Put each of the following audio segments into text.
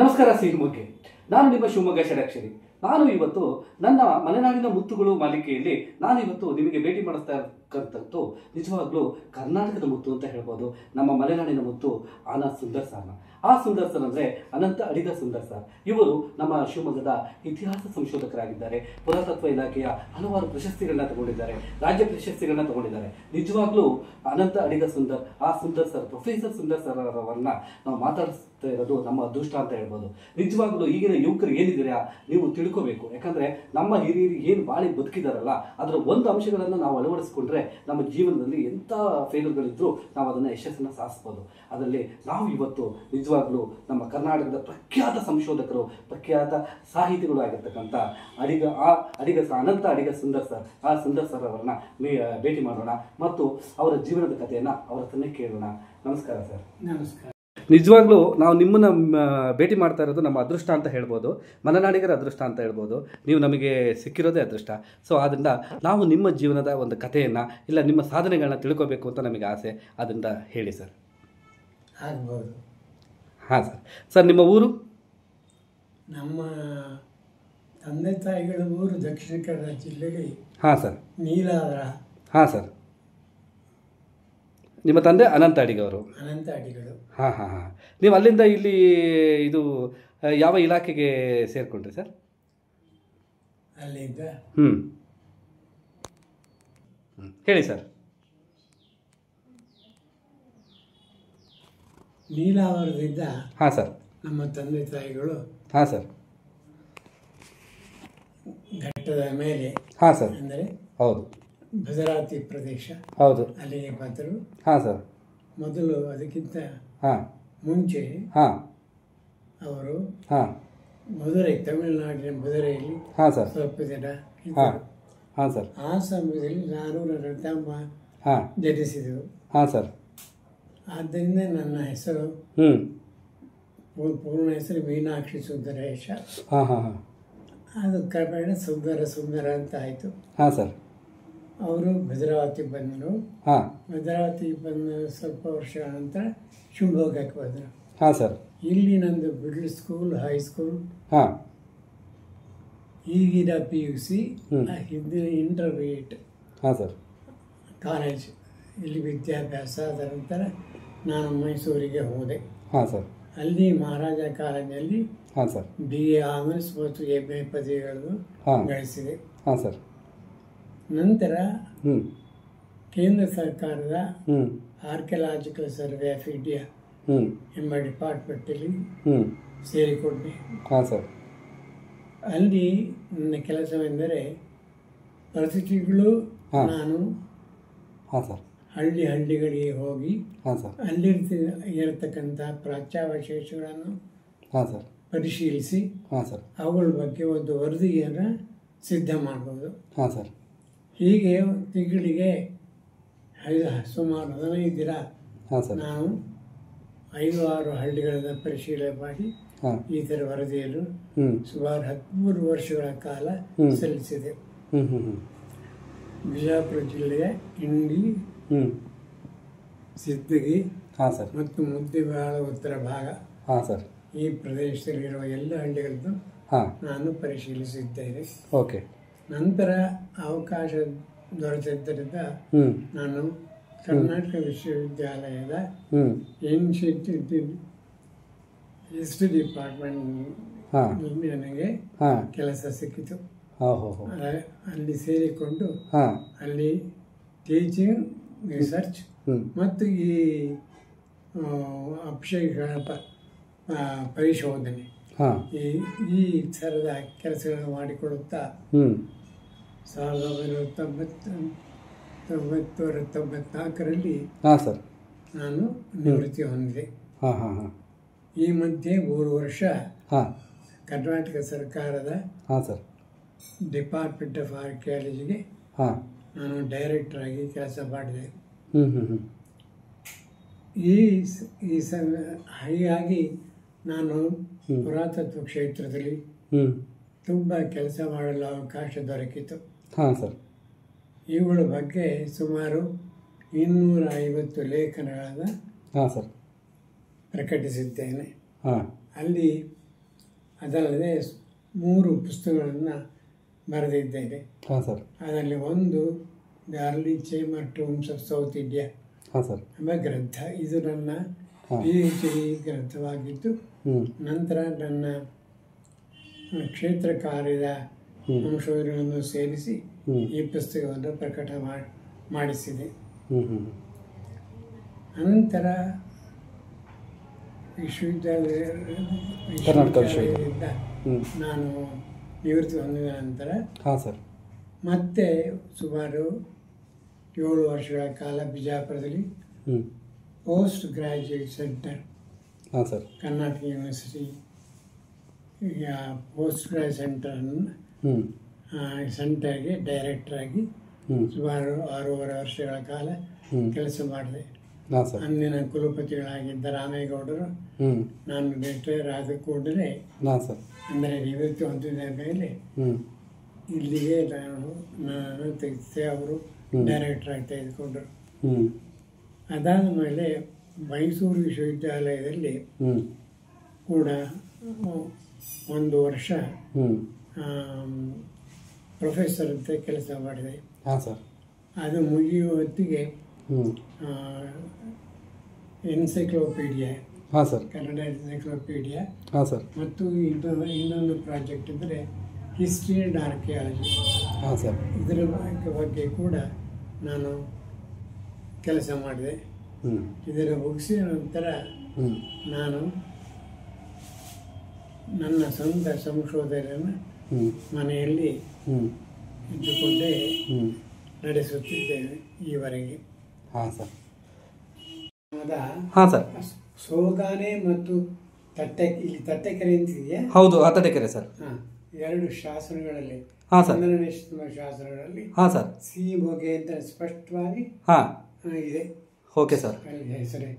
ನಮಸ್ಕಾರ ಶಿವಮೊಗ್ಗ. ನಾನು ನಿಮ್ಮ ಶಿವಮೊಗ್ಗ ಷಡಕ್ಷರಿ. ನಾನು ಇವತ್ತು ನನ್ನ ಮಲೆನಾಡಿನ ಮುತ್ತುಗಳು ಮಾಲಿಕೆಯಲ್ಲಿ ನಾನು ಇವತ್ತು ನಿಮಗೆ ಭೇಟಿ ಮಾಡಿಸ್ತಾ ಇರ್ತಕ್ಕಂಥದ್ದು ನಿಜವಾಗ್ಲೂ ಕರ್ನಾಟಕದ ಮುತ್ತು ಅಂತ ಹೇಳ್ಬೋದು. ನಮ್ಮ ಮಲೆನಾಡಿನ ಮುತ್ತು ಸುಂದರ್ ಸರ್ನ. ಆ ಸುಂದರ್ ಸರ್ ಅಂದರೆ ಅನಂತ ಅಡಿಗ ಸುಂದರ್ ಸರ್. ಇವರು ನಮ್ಮ ಶಿವಮೊಗ್ಗದ ಇತಿಹಾಸ ಸಂಶೋಧಕರಾಗಿದ್ದಾರೆ. ಪುರಾತತ್ವ ಇಲಾಖೆಯ ಹಲವಾರು ಪ್ರಶಸ್ತಿಗಳನ್ನ ತಗೊಂಡಿದ್ದಾರೆ, ರಾಜ್ಯ ಪ್ರಶಸ್ತಿಗಳನ್ನ ತಗೊಂಡಿದ್ದಾರೆ. ನಿಜವಾಗ್ಲೂ ಅನಂತ ಅಡಿಗ ಸುಂದರ್, ಆ Sundar sir, professor Sundar sir ಅವರನ್ನ ನಾವು ಮಾತಾಡಿಸ್ತಾ ಇರೋದು ನಮ್ಮ ಅದೃಷ್ಟ ಅಂತ ಹೇಳ್ಬೋದು. ನಿಜವಾಗ್ಲೂ ಈಗಿನ ಯುವಕರು ಏನಿದ್ದೀರಾ ನೀವು ತಿಳ್ಕೋಬೇಕು. ಯಾಕಂದ್ರೆ ನಮ್ಮ ಹಿರಿಯರು ಏನು ಬಾಳಿ ಬದುಕಿದಾರಲ್ಲ, ಅದರ ಒಂದು ಅಂಶಗಳನ್ನು ನಾವು ಅಳವಡಿಸ್ಕೊಂಡ್ರೆ ನಮ್ಮ ಜೀವನದಲ್ಲಿ ಎಂಥ ಫೇಲ್ಯೂರ್ಗಳಿದ್ರು ನಾವು ಅದನ್ನು ಯಶಸ್ಸನ್ನು ಸಾಧಿಸ್ಬೋದು. ಅದರಲ್ಲಿ ನಾವು ಇವತ್ತು ನಿಜವಾಗ್ಲೂ ನಮ್ಮ ಕರ್ನಾಟಕದ ಪ್ರಖ್ಯಾತ ಸಂಶೋಧಕರು, ಪ್ರಖ್ಯಾತ ಸಾಹಿತಿಗಳು ಆಗಿರ್ತಕ್ಕಂಥ ಅನಂತ ಅಡಿಗ ಸುಂದರ್ ಸರ್, ಆ ಸುಂದರ್ ಸರ್ ಅವರನ್ನ ಭೇಟಿ ಮಾಡೋಣ ಮತ್ತು ಅವರ ಜೀವನದ ಕಥೆಯನ್ನು ಅವರ ಹತ್ರನೇ ಕೇಳೋಣ. ನಮಸ್ಕಾರ ಸರ್. ನಮಸ್ಕಾರ. ನಿಜವಾಗ್ಲೂ ನಾವು ನಿಮ್ಮನ್ನು ಭೇಟಿ ಮಾಡ್ತಾ ಇರೋದು ನಮ್ಮ ಅದೃಷ್ಟ ಅಂತ ಹೇಳ್ಬೋದು, ಮಲೆನಾಡಿಗರ ಅದೃಷ್ಟ ಅಂತ ಹೇಳ್ಬೋದು. ನೀವು ನಮಗೆ ಸಿಕ್ಕಿರೋದೇ ಅದೃಷ್ಟ. ಸೊ ಆದ್ದರಿಂದ ನಾವು ನಿಮ್ಮ ಜೀವನದ ಒಂದು ಕಥೆಯನ್ನು ಇಲ್ಲ ನಿಮ್ಮ ಸಾಧನೆಗಳನ್ನ ತಿಳ್ಕೋಬೇಕು ಅಂತ ನಮಗೆ ಆಸೆ. ಅದರಿಂದ ಹೇಳಿ ಸರ್. ಆಗ್ಬೋದು. ಹಾಂ ಸರ್. ಸರ್ ನಿಮ್ಮ ಊರು? ನಮ್ಮ ತಂದೆ ತಾಯಿಗಳ ಊರು ದಕ್ಷಿಣ ಕನ್ನಡ ಜಿಲ್ಲೆಯಲ್ಲಿ. ಹಾಂ ಸರ್. ನೀಲಾವರ. ಹಾಂ ಸರ್. ನಿಮ್ಮ ತಂದೆ ಅನಂತ ಅಡಿಗವರು? ಅನಂತ ಅಡಿಗಳು. ಹಾಂ ಹಾಂ ಹಾಂ. ನೀವು ಅಲ್ಲಿಂದ ಇಲ್ಲಿ ಇದು ಯಾವ ಇಲಾಖೆಗೆ ಸೇರಿಕೊಂಡ್ರಿ ಸರ್? ಅಲ್ಲಿಂದ ಹೇಳಿ ಸರ್. ನೀಲಾವರದಿಂದ ಹಾಂ ಸರ್. ನಮ್ಮ ತಂದೆ ತಾಯಿಗಳು ಹಾಂ ಸರ್. ಘಟ್ಟದ ಮೇಲೆ, ಹಾಂ ಸರ್. ಅಂದರೆ ಹೌದು, ಗುಜರಾತಿ ಪ್ರದೇಶ, ಹೌದು, ಅಲ್ಲಿಗೆ ಬಂದರು. ಹಾಂ ಸರ್. ಮೊದಲು ಅದಕ್ಕಿಂತ ಹಾಂ ಮುಂಚೆ ಹಾಂ ಅವರು ಹಾಂ ಮಧುರೈ, ತಮಿಳುನಾಡಿನ ಮಧುರೈಯಲ್ಲಿ ಹಾಂ ಸರ್ ಸ್ವಲ್ಪ ದಿನ ಹಾಂ ಇದ್ದರು. ಹಾಂ ಸರ್. ಆ ಸಮಯದಲ್ಲಿ ನಾನು ನನ್ನ ತಮ್ಮ ಹಾಂ ಜನಿಸಿದೆವು. ಹಾಂ ಸರ್. ಆದ್ದರಿಂದ ನನ್ನ ಹೆಸರು, ಪೂರ್ಣ ಹೆಸರು ಮೀನಾಕ್ಷಿ ಸುಂದರೇಶ. ಹಾಂ ಹಾಂ ಹಾಂ. ಅದು ಕ್ರಮೇಣ ಸುಂದರ ಅಂತ ಆಯಿತು. ಹಾಂ ಸರ್. ಅವರು ಭದ್ರಾವತಿ ಬಂದರು. ಹಾಂ. ಭದ್ರಾವತಿ ಬಂದ ಸ್ವಲ್ಪ ವರ್ಷಗಳ ನಂತರ ಶಿವಮೊಗ್ಗಕ್ಕೆ ಬಂದರು. ಹಾಂ ಸರ್. ಇಲ್ಲಿ ನಂದು ಮಿಡ್ಲ್ ಸ್ಕೂಲ್, ಹೈಸ್ಕೂಲ್, ಹಾಂ, ಈಗಿನ PUC, ಹಿಂದಿನ ಇಂಟರ್ಮೀಡಿಯೇಟ್, ಹಾಂ ಸರ್, ಕಾಲೇಜ್ ಇಲ್ಲಿ ವಿದ್ಯಾಭ್ಯಾಸ. ಆದ ನಂತರ ನಾನು ಮೈಸೂರಿಗೆ ಹೋದೆ. ಹಾಂ ಸರ್. ಅಲ್ಲಿ ಮಹಾರಾಜ ಕಾಲೇಜಿನಲ್ಲಿ ಹಾಂ ಸರ್ BA ಆನರ್ಸ್ ಮತ್ತು MA ಪದವಿಗಳನ್ನು ಗಳಿಸಿದೆ. ಹಾಂ ಸರ್. ನಂತರ ಕೇಂದ್ರ ಸರ್ಕಾರದ ಆರ್ಕಿಯಾಲಜಿಕಲ್ ಸರ್ವೆ ಆಫ್ ಇಂಡಿಯಾ ಎಂಬ ಡಿಪಾರ್ಟ್ಮೆಂಟಲ್ಲಿ ಸೇರಿಕೊಂಡೆ. ಹಾಂ ಸರ್. ಅಲ್ಲಿ ನನ್ನ ಕೆಲಸವೆಂದರೆ ಪ್ರತಿ ತಿಂಗಳು ನಾನು ಹಳ್ಳಿಗಳಿಗೆ ಹೋಗಿ ಅಲ್ಲಿರ್ತಕ್ಕಂಥ ಪ್ರಾಚ್ಯಾವಶೇಷಗಳನ್ನು ಪರಿಶೀಲಿಸಿ ಅವುಗಳ ಬಗ್ಗೆ ಒಂದು ವರದಿಯನ್ನು ಸಿದ್ಧ ಮಾಡ್ಬೋದು. ಹೀಗೆ ತಿಂಗಳಿಗೆ ಸುಮಾರು 15 ದಿನ ನಾನು 5-6 ಹಳ್ಳಿಗಳನ್ನು ಪರಿಶೀಲನೆ ಮಾಡಿ ಈ ಥರ ವರದಿಯನ್ನು ಸುಮಾರು 13 ವರ್ಷಗಳ ಕಾಲ ಸಲ್ಲಿಸಿದೆ. ಬಿಜಾಪುರ ಜಿಲ್ಲೆಯ ಇಂಡಿ, ಸಿದ್ದಗಿ ಮತ್ತು ಮುದ್ದೇಬಿಹಾಳ ಉತ್ತರ ಭಾಗ ಈ ಪ್ರದೇಶದಲ್ಲಿರುವ ಎಲ್ಲ ಹಳ್ಳಿಗಳನ್ನು ನಾನು ಪರಿಶೀಲಿಸಿದ್ದೇನೆ. ನಂತರ ಅವಕಾಶ ದೊರೆತಿದ್ದರಿಂದ ನಾನು ಕರ್ನಾಟಕ ವಿಶ್ವವಿದ್ಯಾಲಯದ ಹಿಸ್ಟ್ರಿ ಡಿಪಾರ್ಟ್ಮೆಂಟ್ ನನಗೆ ಕೆಲಸ ಸಿಕ್ಕಿತು. ಅಲ್ಲಿ ಸೇರಿಕೊಂಡು ಅಲ್ಲಿ ಟೀಚಿಂಗ್, ರಿಸರ್ಚ್ ಮತ್ತು ಈ ಅಕ್ಷಯಗಳ ಪರಿಶೋಧನೆ ಈ ಥರದ ಕೆಲಸಗಳನ್ನು ಮಾಡಿಕೊಡುತ್ತಾ 1994ರಲ್ಲಿ ನಾನು ನಿವೃತ್ತಿ ಹೊಂದಿದೆ. ಈ ಮಧ್ಯೆ 3 ವರ್ಷ ಕರ್ನಾಟಕ ಸರ್ಕಾರದ ಡಿಪಾರ್ಟ್ಮೆಂಟ್ ಆಫ್ ಆರ್ಕಿಯಾಲಜಿಗೆ ನಾನು ಡೈರೆಕ್ಟರ್ ಆಗಿ ಕೆಲಸ ಮಾಡಿದೆ. ಹೀಗಾಗಿ ನಾನು ಪುರಾತತ್ವ ಕ್ಷೇತ್ರದಲ್ಲಿ ತುಂಬ ಕೆಲಸ ಮಾಡಲು ಅವಕಾಶ ದೊರಕಿತು. ಇವುಗಳ ಬಗ್ಗೆ ಸುಮಾರು 250 ಲೇಖನಗಳನ್ನು ಪ್ರಕಟಿಸಿದ್ದೇನೆ. ಅಲ್ಲಿ ಅದಲ್ಲದೆ 3 ಪುಸ್ತಕಗಳನ್ನು ಬರೆದಿದ್ದೇನೆ. ಹಾಂ ಸರ್. ಅದರಲ್ಲಿ ಒಂದು the early chamber tombs of south India ಹಾಂ ಸರ್ ಎಂಬ ಗ್ರಂಥ. ಇದು ನನ್ನ PhD ಗ್ರಂಥವಾಗಿದ್ದು, ನಂತರ ನನ್ನ ಕ್ಷೇತ್ರ ಕಾರ್ಯದ ಅಂಶಗಳನ್ನು ಸೇರಿಸಿ ಈ ಪುಸ್ತಕವನ್ನು ಪ್ರಕಟ ಮಾಡಿಸಿದೆ. ಅನಂತರ ವಿಶ್ವವಿದ್ಯಾಲಯದಿಂದ ನಾನು ನಿವೃತ್ತಿ ಹೊಂದಿದ ನಂತರ ಹಾಂ ಸರ್ ಮತ್ತೆ ಸುಮಾರು 7 ವರ್ಷಗಳ ಕಾಲ ಬಿಜಾಪುರದಲ್ಲಿ ಪೋಸ್ಟ್ ಗ್ರ್ಯಾಜುಯೇಟ್ ಸೆಂಟರ್, ಹಾಂ sir, Karnataka university post graduate ಸೆಂಟರ್ಗೆ ಡೈರೆಕ್ಟರಾಗಿ ಸುಮಾರು 6.5 ವರ್ಷಗಳ ಕಾಲ ಕೆಲಸ ಮಾಡಿದೆ. ಅಂದಿನ ಕುಲಪತಿಗಳಾಗಿದ್ದ ರಾಮೇಗೌಡರು ನಾನು ರಿಟೈರ್ ಆದ ಕೂಡಲೇ, ಅಂದರೆ ನಿವೃತ್ತಿ ಹೊಂದಿದ ಮೇಲೆ ಇಲ್ಲಿಗೆ ನಾನು ತೆಗೆಸಿದೆ. ಅವರು ಡೈರೆಕ್ಟರಾಗಿ ತೆಗೆದುಕೊಂಡರು. ಅದಾದ ಮೇಲೆ ಮೈಸೂರು ವಿಶ್ವವಿದ್ಯಾಲಯದಲ್ಲಿ ಕೂಡ 1 ವರ್ಷ ಪ್ರೊಫೆಸರ್ ಅಂತ ಕೆಲಸ ಮಾಡಿದೆ. ಅದು ಮುಗಿಯುವ ಹೊತ್ತಿಗೆ ಎನ್ಸೈಕ್ಲೋಪೀಡಿಯಾ, ಕನ್ನಡ ಎನ್ಸೈಕ್ಲೋಪೀಡಿಯಾ ಮತ್ತು ಇನ್ನೊಂದು ಪ್ರಾಜೆಕ್ಟ್ ಅಂದರೆ ಹಿಸ್ಟ್ರಿ ಆ್ಯಂಡ್ ಆರ್ಕಿಯಾಲಜಿ, ಇದರ ಬಗ್ಗೆ ಕೂಡ ನಾನು ಕೆಲಸ ಮಾಡಿದೆ. ಇದರ ಮುಗಿಸಿದ ನಂತರ ನಾನು ನನ್ನ ಸ್ವಂತ ಸಂಶೋಧನೆಯನ್ನು ಮನೆಯಲ್ಲಿ ಇಟ್ಟುಕೊಂಡೇ ನಡೆಸುತ್ತಿದ್ದೇನೆ ಈವರೆಗೆ. ಸೋಗಾನೆ ಮತ್ತು ಇಲ್ಲಿ ತಟ್ಟೆಕೆರೆ ಅಂತಿದೆಯಾ? ಹೌದು, ತಟ್ಟೆಕೆರೆ ಸರ್. 2 ಶಾಸನಗಳಲ್ಲಿ, ಶಾಸನಗಳಲ್ಲಿ ಸಿ ಮೊಗೆ ಅಂತ ಸ್ಪಷ್ಟವಾಗಿ ಇದೆ. Okay sir. ಹೆಸರೇ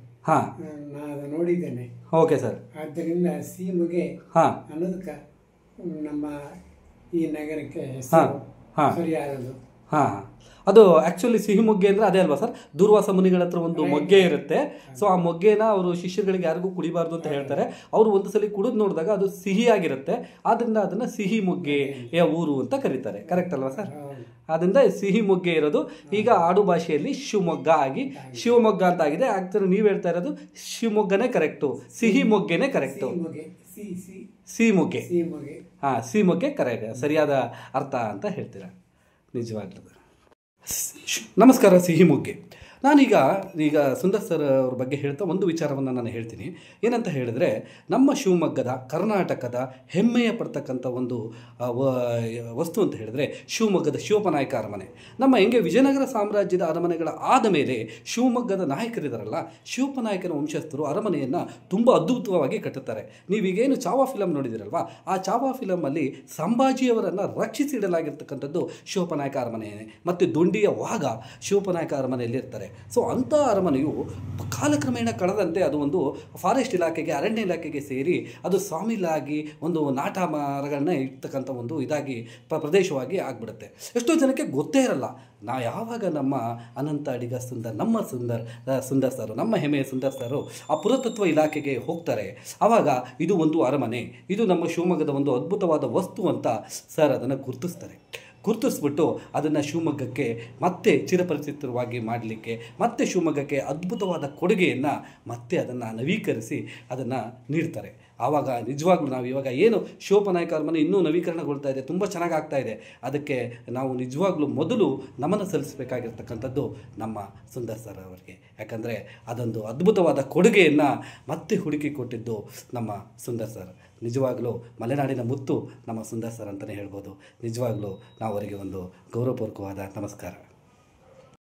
ನಾನು ನೋಡಿದ್ದೇನೆ. Okay sir. ಆದ್ದರಿಂದ ಸಿ ಮೊಗೆ ಅನ್ನೋದಕ್ಕೆ ನಮ್ಮ ಈ ನಗರಕ್ಕೆ ಹೆಸರು ಸರಿಯಾದದು. ಅದು ಆ್ಯಕ್ಚುಲಿ ಸಿಹಿ ಮೊಗ್ಗೆ ಅಂದರೆ ಅದೇ ಅಲ್ವಾ ಸರ್? ದೂರ್ವಾಸ ಮುನಿಗಳ ಹತ್ರ ಒಂದು ಮೊಗ್ಗೆ ಇರುತ್ತೆ. ಸೊ ಆ ಮೊಗ್ಗೆನ ಅವರು ಶಿಷ್ಯರುಗಳಿಗೆ ಯಾರಿಗೂ ಕುಡಿಬಾರ್ದು ಅಂತ ಹೇಳ್ತಾರೆ. ಅವರು ಒಂದು ಸಲ ಕುಡಿದು ನೋಡಿದಾಗ ಅದು ಸಿಹಿಯಾಗಿರುತ್ತೆ. ಆದ್ದರಿಂದ ಅದನ್ನು ಸಿಹಿ ಮೊಗ್ಗೆಯ ಊರು ಅಂತ ಕರೀತಾರೆ. ಕರೆಕ್ಟ್ ಅಲ್ವಾ ಸರ್? ಆದ್ದರಿಂದ ಸಿಹಿ ಮೊಗ್ಗೆ ಇರೋದು ಈಗ ಆಡು ಭಾಷೆಯಲ್ಲಿ ಶಿವಮೊಗ್ಗ ಆಗಿ ಶಿವಮೊಗ್ಗ ಅಂತ ಆಗಿದೆ. ಆ್ಯಕ್ಚುಲಿ ನೀವು ಹೇಳ್ತಾ ಇರೋದು ಶಿವಮೊಗ್ಗನೇ ಕರೆಕ್ಟು, ಸಿಹಿ ಮೊಗ್ಗೆನೇ ಕರೆಕ್ಟು. ಸಿ ಮೊಗ್ಗೆ, ಸಿ ಮೊಗ್ಗೆ ಕರೆಕ್ಟ್, ಸರಿಯಾದ ಅರ್ಥ ಅಂತ ಹೇಳ್ತೀರಾ. ನಿಜವಾಗ್ಲೂ ನಮಸ್ಕಾರ. ಸಿಹಿ ಮೊಗ್ಗೆ. ನಾನೀಗ ಸುಂದರ್ ಸರ್ ಅವ್ರ ಬಗ್ಗೆ ಹೇಳ್ತಾ ಒಂದು ವಿಚಾರವನ್ನು ನಾನು ಹೇಳ್ತೀನಿ. ಏನಂತ ಹೇಳಿದ್ರೆ, ನಮ್ಮ ಶಿವಮೊಗ್ಗದ ಕರ್ನಾಟಕದ ಹೆಮ್ಮೆಯ ಪಡ್ತಕ್ಕಂಥ ಒಂದು ವಸ್ತು ಅಂತ ಹೇಳಿದ್ರೆ ಶಿವಮೊಗ್ಗದ ಶಿವಪ್ಪನಾಯಕ ಅರಮನೆ. ನಮ್ಮ ಹೆಂಗೆ ವಿಜಯನಗರ ಸಾಮ್ರಾಜ್ಯದ ಅರಮನೆಗಳ ಆದ ಮೇಲೆ ಶಿವಮೊಗ್ಗದ ನಾಯಕರಿದಾರಲ್ಲ, ಶಿವಪ್ಪನಾಯಕನ ವಂಶಸ್ಥರು ಅರಮನೆಯನ್ನು ತುಂಬ ಅದ್ಭುತವಾಗಿ ಕಟ್ಟುತ್ತಾರೆ. ನೀವೀಗೇನು ಚಾವಾ ಫಿಲಮ್ ನೋಡಿದಿರಲ್ವಾ, ಆ ಚಾವಾ ಫಿಲಮಲ್ಲಿ ಸಂಭಾಜಿಯವರನ್ನು ರಕ್ಷಿಸಿಡಲಾಗಿರ್ತಕ್ಕಂಥದ್ದು ಶಿವಪ್ಪನಾಯಕ ಅರಮನೆ ಮತ್ತು ದೊಂಡಿಯ ವಾಗ ಶಿವಪ್ಪನಾಯಕ ಅರಮನೆಯಲ್ಲಿ ಇರ್ತಾರೆ. ಸೊ ಅಂಥ ಅರಮನೆಯು ಕಾಲಕ್ರಮೇಣ ಕಳೆದಂತೆ ಅದು ಒಂದು ಫಾರೆಸ್ಟ್ ಇಲಾಖೆಗೆ, ಅರಣ್ಯ ಇಲಾಖೆಗೆ ಸೇರಿ ಅದು ಸಾಮಿಲಾಗಿ ಒಂದು ನಾಟ ಮರಗಳನ್ನ ಇರ್ತಕ್ಕಂಥ ಒಂದು ಇದಾಗಿ ಪ್ರದೇಶವಾಗಿ ಆಗಿಬಿಡುತ್ತೆ. ಎಷ್ಟೋ ಜನಕ್ಕೆ ಗೊತ್ತೇ ಇರಲ್ಲ. ಯಾವಾಗ ನಮ್ಮ ಅನಂತ ಅಡಿಗ ನಮ್ಮ ಸುಂದರ್ ಸರ್, ನಮ್ಮ ಹೆಮ್ಮೆಯ ಸುಂದರ್ ಸರ್ ಆ ಪುರಾತತ್ವ ಇಲಾಖೆಗೆ ಹೋಗ್ತಾರೆ. ಆವಾಗ ಇದು ಒಂದು ಅರಮನೆ, ಇದು ನಮ್ಮ ಶಿವಮೊಗ್ಗದ ಒಂದು ಅದ್ಭುತವಾದ ವಸ್ತು ಅಂತ ಸರ್ ಅದನ್ನು ಗುರುತಿಸ್ಬಿಟ್ಟು ಅದನ್ನು ಶಿವಮೊಗ್ಗಕ್ಕೆ ಮತ್ತೆ ಚಿರಪರಿಚಿತವಾಗಿ ಮಾಡಲಿಕ್ಕೆ, ಮತ್ತೆ ಶಿವಮೊಗ್ಗಕ್ಕೆ ಅದ್ಭುತವಾದ ಕೊಡುಗೆಯನ್ನು ಮತ್ತೆ ಅದನ್ನು ನವೀಕರಿಸಿ ಅದನ್ನು ನೀಡ್ತಾರೆ. ಆವಾಗ ನಿಜವಾಗ್ಲೂ ನಾವು ಇವಾಗ ಏನು ಶಿವಪ್ಪನಾಯಕ ಅರಮನೆ ಇನ್ನೂ ನವೀಕರಣಗೊಳ್ತಾ ಇದೆ, ತುಂಬ ಚೆನ್ನಾಗಿ ಆಗ್ತಾ ಇದೆ. ಅದಕ್ಕೆ ನಾವು ನಿಜವಾಗ್ಲೂ ಮೊದಲು ನಮನ ಸಲ್ಲಿಸಬೇಕಾಗಿರ್ತಕ್ಕಂಥದ್ದು ನಮ್ಮ ಸುಂದರ್ ಸರ್ ಅವರಿಗೆ. ಯಾಕಂದರೆ ಅದೊಂದು ಅದ್ಭುತವಾದ ಕೊಡುಗೆಯನ್ನು ಮತ್ತೆ ಹುಡುಕಿ ಕೊಟ್ಟಿದ್ದು ನಮ್ಮ ಸುಂದರ್ ಸರ್. ನಿಜವಾಗ್ಲೂ ಮಲೆನಾಡಿನ ಮುತ್ತು ನಮ್ಮ ಸುಂದರ್ ಸರ್ ಅಂತಲೇ ಹೇಳ್ಬೋದು. ನಿಜವಾಗ್ಲೂ ನಾವು ಅವರಿಗೆ ಒಂದು ಗೌರವಪೂರ್ವಕವಾದ ನಮಸ್ಕಾರ.